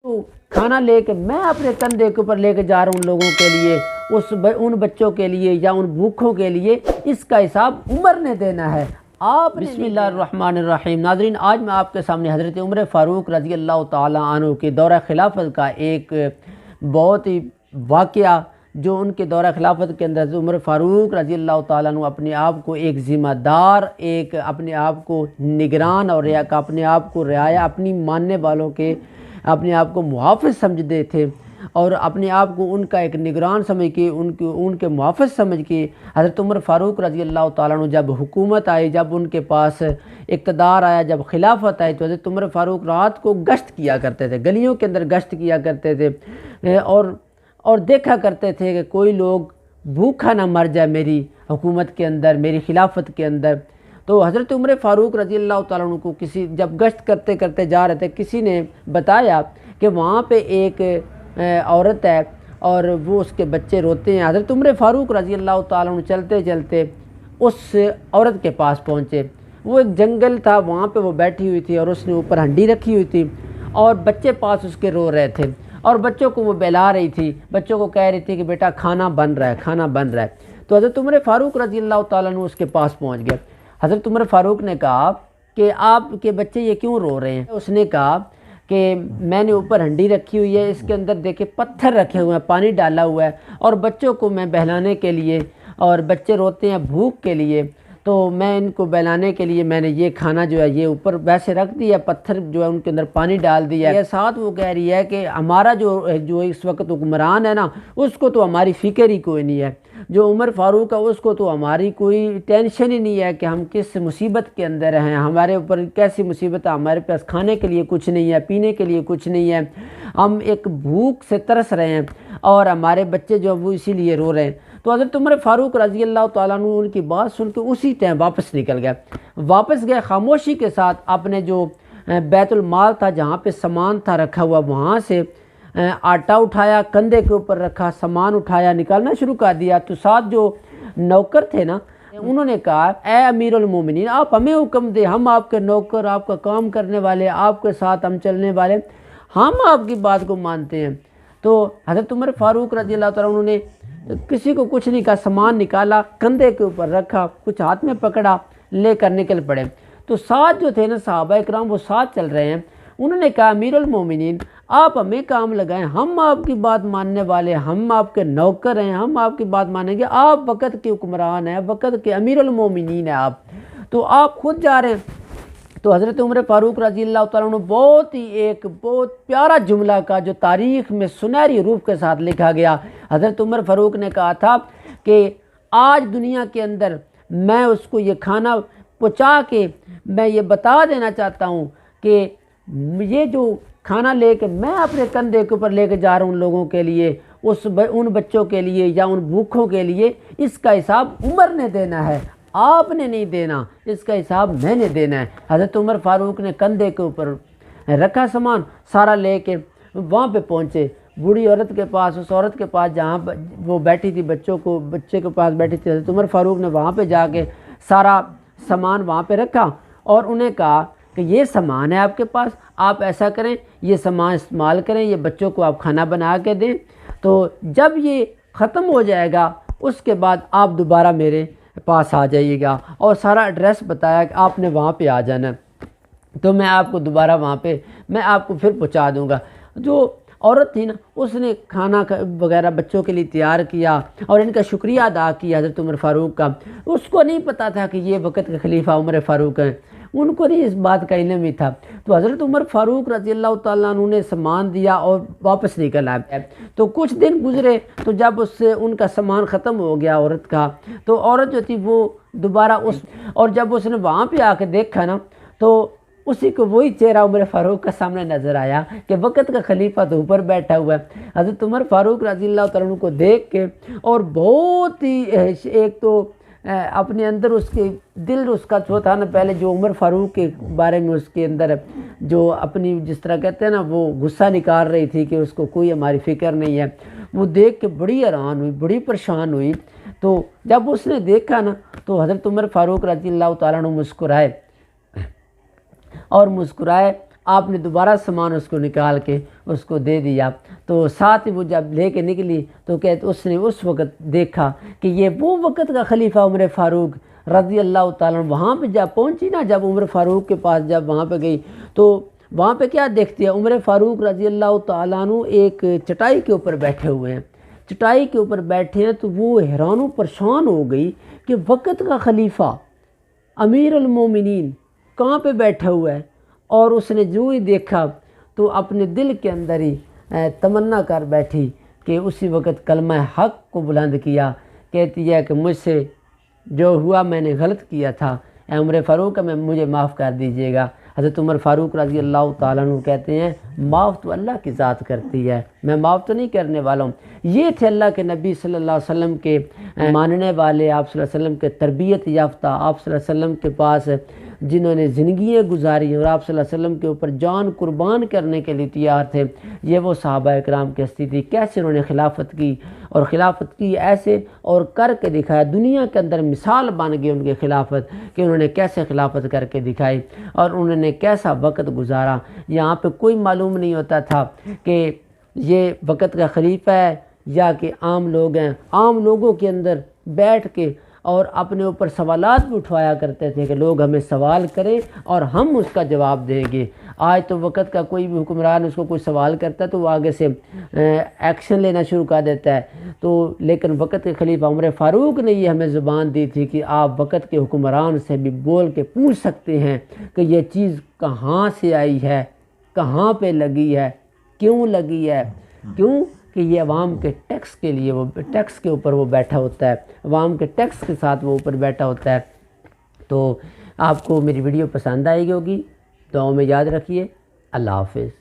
तो खाना लेके मैं अपने कंधे के ऊपर लेके जा रहा हूँ लोगों के लिए, उन बच्चों के लिए या उन भूखों के लिए, इसका हिसाब उमर ने देना है। आप बिस्मिल्लाहिर्रहमानिर्रहीम। नाज़रीन, आज मैं आपके सामने हज़रत उमर फ़ारूक रज़ी अल्लाह ताला अन्हु के दौरा खिलाफत का एक बहुत ही वाक़या, जो उनके दौरा खिलाफत के अंदर उमर फ़ारूक रज़ी अल्लाह ताला अन्हु अपने आप को एक ज़िम्मेदार, एक अपने आप को निगरान और एक अपने आप को रियाया, अपनी मानने वालों के अपने आप को मुहाफ़िज़ समझते थे और अपने आप को उनका एक निगरान समझ के उनके मुहाफ़िज़ समझ के हज़रत उमर फ़ारूक रज़ी अल्लाह ताला अन्हु जब हुकूमत आई, जब उनके पास इक़्तिदार आया, जब खिलाफत आई, तो हज़रत उमर फ़ारूक रात को गश्त किया करते थे, गलियों के अंदर गश्त किया करते थे और देखा करते थे कि कोई लोग भूखा ना मर जाए मेरी हुकूमत के अंदर, मेरी खिलाफत के अंदर। तो हज़रत उमर फ़ारूक रज़ी अल्लाह ताला अन्हु को किसी जब गश्त करते करते जा रहे थे, किसी ने बताया कि वहाँ पे एक औरत है और वो उसके बच्चे रोते हैं। हज़रत उमर फ़ारूक रज़ी अल्लाह ताला अन्हु चलते चलते उस औरत के पास पहुँचे। वो एक जंगल था, वहाँ पे वो बैठी हुई थी और उसने ऊपर हंडी रखी हुई थी और बच्चे पास उसके रो रहे थे और बच्चों को वो बहला रही थी, बच्चों को कह रही थी कि बेटा खाना बन रहा है, खाना बन रहा है। तो हज़रत उमर फ़ारूक रज़ी अल्लाह ताला अन्हु उसके पास पहुँच गए। हज़रत उमर फ़ारूक ने कहा कि आपके बच्चे ये क्यों रो रहे हैं? उसने कहा कि मैंने ऊपर हंडी रखी हुई है, इसके अंदर देखे पत्थर रखे हुए हैं, पानी डाला हुआ है और बच्चों को मैं बहलाने के लिए, और बच्चे रोते हैं भूख के लिए, तो मैं इनको बहलाने के लिए मैंने ये खाना जो है ये ऊपर वैसे रख दिया, पत्थर जो है उनके अंदर पानी डाल दिया है। साथ वो कह रही है कि हमारा जो इस वक्त हुक्मरान है ना, उसको तो हमारी फ़िक्र ही कोई नहीं है, जो उमर फ़ारूक है उसको तो हमारी कोई टेंशन ही नहीं है कि हम किस मुसीबत के अंदर हैं, हमारे ऊपर कैसी मुसीबत है, हमारे पास खाने के लिए कुछ नहीं है, पीने के लिए कुछ नहीं है, हम एक भूख से तरस रहे हैं और हमारे बच्चे जो वो इसीलिए रो रहे हैं। तो हज़रत उमर फ़ारूक रज़ी अल्लाह ताला अन्हु उनकी बात सुन के उसी टाइम वापस निकल गया, वापस गए खामोशी के साथ। अपने जो बैतुल माल था, जहाँ पे सामान था रखा हुआ, वहाँ से आटा उठाया, कंधे के ऊपर रखा, सामान उठाया, निकालना शुरू कर दिया। तो साथ जो नौकर थे ना, उन्होंने कहा ए अमीरुल मोमिनीन, आप हमें हुक्म दे, हम आपके नौकर, आपका काम करने वाले, आपके साथ हम चलने वाले, हम आपकी बात को मानते हैं। तो हज़रत उमर फ़ारूक रज़ी अल्लाह ताला उन्होंने किसी को कुछ नहीं कहा, सामान निकाला, कंधे के ऊपर रखा, कुछ हाथ में पकड़ा, लेकर निकल पड़े। तो साथ जो थे ना सहाबा इकराम, वो साथ चल रहे हैं। उन्होंने कहा अमीरुल मोमिनीन, आप हमें काम लगाएं, हम आपकी बात मानने वाले, हम आपके नौकर हैं, हम आपकी बात मानेंगे, आप वक़्त के हुक्मरान हैं, वक़्त के अमीरुल मोमिनीन हैं आप, तो आप खुद जा रहे हैं। तो हज़रत उमर फ़ारूक रज़ी अल्लाह ताला अन्हु एक बहुत प्यारा जुमला का, जो तारीख़ में सुनहरी रूप के साथ लिखा गया। हज़रत उमर फ़ारूक ने कहा था कि आज दुनिया के अंदर मैं उसको ये खाना पहुँचा के मैं ये बता देना चाहता हूँ कि ये जो खाना लेके मैं अपने कंधे के ऊपर लेके जा रहा हूँ लोगों के लिए, उन बच्चों के लिए या उन भूखों के लिए, इसका हिसाब उमर ने देना है, आपने नहीं देना, इसका हिसाब मैंने देना है। हज़रत उमर फ़ारूक ने कंधे के ऊपर रखा सामान सारा लेके वहाँ पे पहुँचे, बूढ़ी औरत के पास, उस औरत के पास जहाँ वो बैठी थी, बच्चे के पास बैठी थी। हज़रत उमर फ़ारूक ने वहाँ पे जाके सारा सामान वहाँ पे रखा और उन्हें कहा कि ये सामान है आपके पास, आप ऐसा करें, ये सामान इस्तेमाल करें, ये बच्चों को आप खाना बना के दें, तो जब ये ख़त्म हो जाएगा उसके बाद आप दोबारा मेरे पास आ जाइएगा। और सारा एड्रेस बताया कि आपने वहाँ पे आ जाना, तो मैं आपको दोबारा वहाँ पे मैं आपको फिर पहुँचा दूँगा। जो औरत थी ना, उसने खाना वगैरह बच्चों के लिए तैयार किया और इनका शुक्रिया अदा किया हज़रत उमर फ़ारूक का। उसको नहीं पता था कि ये वक़्त के खलीफा उमर फ़ारूक हैं, उनको नहीं इस बात का इल्म ही था। तो हज़रत उमर फ़ारूक रज़ी अल्लाह ताला अन्हु ने सामान दिया और वापस निकल आए। तो कुछ दिन गुजरे, तो जब उससे उनका सामान ख़त्म हो गया औरत का, तो औरत जो थी वो दोबारा और जब उसने वहाँ पे आके देखा ना, तो उसी को वही चेहरा उमर फ़ारूक का सामने नज़र आया कि वक़्त का खलीफा तो ऊपर बैठा हुआ है। हज़रत उमर फ़ारूक रज़ी अल्लाह ताला अन्हु को देख के और बहुत ही एक तो अपने अंदर उसके दिल उसका जो था ना, पहले जो उमर फ़ारूक के बारे में उसके अंदर जो अपनी जिस तरह कहते हैं ना, वो गुस्सा निकाल रही थी कि उसको कोई हमारी फ़िक्र नहीं है, वो देख के बड़ी हैरान हुई, बड़ी परेशान हुई। तो जब उसने देखा ना, तो हज़रत उमर फ़ारूक रज़ी अल्लाह ताला अन्हु मुस्कुराए और मुस्कुराए آپ نے دوبارہ سامان اس کو نکال کے اس کو دے دیا۔ تو ساتھ ہی وہ جب لے کے نکلی تو کہتے اس نے اس وقت دیکھا کہ یہ وہ وقت کا خلیفہ عمر فاروق رضی اللہ تعالیٰ عنہ۔ وہاں پہ جب پہنچی نا، جب عمر فاروق کے پاس جب وہاں پہ گئی تو وہاں پہ کیا دیکھتی ہے، عمر فاروق رضی اللہ تعالیٰ عنہ ایک چٹائی کے اوپر بیٹھے ہوئے ہیں، چٹائی کے اوپر بیٹھے ہیں۔ تو وہ حیران و پریشان ہو گئی کہ وقت کا خلیفہ امیر المومنین کہاں پہ بیٹھا ہوا ہے، اور اس نے جو ہی دیکھا تو اپنے دل کے اندر ہی تمنا کر بیٹھی کہ اسی وقت کلمہ حق کو بلند کیا، کہتی ہے کہ مجھ سے جو ہوا میں نے غلط کیا تھا، اے عمر فاروق مجھے معاف کر دیجیے گا۔ حضرت عمر فاروق رضی اللہ تعالیٰ عنہ کہتے ہیں معاف تو اللہ کی ذات کرتی ہے، میں معاف تو نہیں کرنے والا ہوں۔ یہ تھے اللہ کے نبی صلی اللہ علیہ وسلم کے ماننے والے، آپ صلی اللہ علیہ وسلم کے تربیت یافتہ، آپ صلی اللہ علیہ وسلم کے پاس جنہوں نے زندگیاں گزاری اور آپ صلی اللہ علیہ وسلم کے اوپر جان قربان کرنے کے لیے تیار تھے۔ یہ وہ صحابہ اکرام کی ہستی تھی، کیسے انہوں نے خلافت کی، اور خلافت کی ایسے اور کر کے دکھایا، دنیا کے اندر مثال بن گئی ان کی خلافت کہ انہوں نے کیسے خلافت کر کے دکھائی اور انہوں نے کیسا وقت گزارا۔ یہاں پہ کوئی معلوم نہیں ہوتا تھا کہ یہ وقت کا خلیفہ ہے یا کہ عام لوگ ہیں۔ عام لوگوں کے اندر بیٹھ کے اور اپنے اوپر سوالات بھی اٹھوایا کرتے تھے کہ لوگ ہمیں سوال کریں اور ہم اس کا جواب دیں گے۔ آج تو وقت کا کوئی بھی حکمران اس کو کوئی سوال کرتا ہے تو وہ آگے سے ایکشن لینا شروع کر دیتا ہے۔ تو لیکن وقت کے خلیفہ عمر فاروق نے یہ ہمیں زبان دی تھی کہ آپ وقت کے حکمران سے بھی بول کے پوچھ سکتے ہیں کہ یہ چیز کہاں سے آئی ہے، کہاں پہ لگی ہے، کیوں لگی ہے، کیوں کہ یہ عوام کے ٹیکس کے لیے، وہ ٹیکس کے اوپر وہ بیٹھا ہوتا ہے، عوام کے ٹیکس کے ساتھ وہ اوپر بیٹھا ہوتا ہے۔ تو آپ کو میری ویڈیو پسند آئی ہوگی، دعاؤں میں یاد رکھیے۔ اللہ حافظ۔